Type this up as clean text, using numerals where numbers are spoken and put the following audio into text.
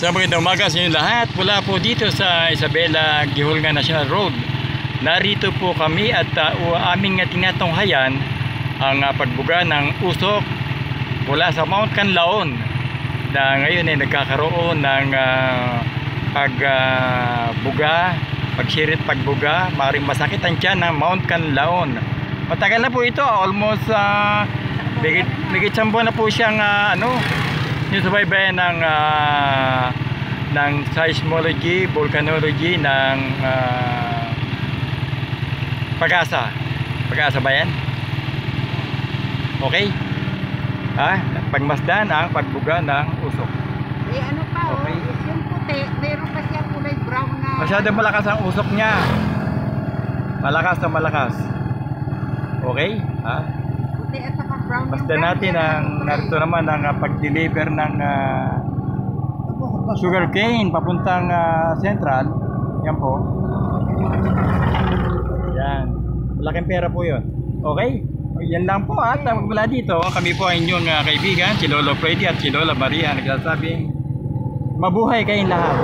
Sa magandang umaga sa inyo lahat. Mula po dito sa Isabela Gihulngan National Road. Narito po kami at aming tinatunghayan ang pagbuga ng usok mula sa Mount Canlaon na ngayon ay nagkakaroon ng pagbuga, pagsirit pagbuga. Maaaring masakit ang tiyan ng Mount Canlaon. Matagal na po ito, almost bigit 10 buwan na po siyang yung subaybayan ng seismology, volcanology ng Pag-asa. Pag-asa ba yan? Okay? Pagmasdan ang pagbuga ng usok. Ano pa, okay. Yung puti, meron pa siya kulay brown na... Masyadong malakas ang usok niya. Malakas na malakas. Okay? Puti at saka brown. Masdan natin ang narito naman ang pag-deliver ng sugarcane papuntang Central. Yan po. Yan. Malaking pera po yun. Okay? Yan lang po at magmula dito, kami po ang inyong kaibigan, si Lolo Freddy at si Lola Maria, nagsasabing mabuhay kayong lahat.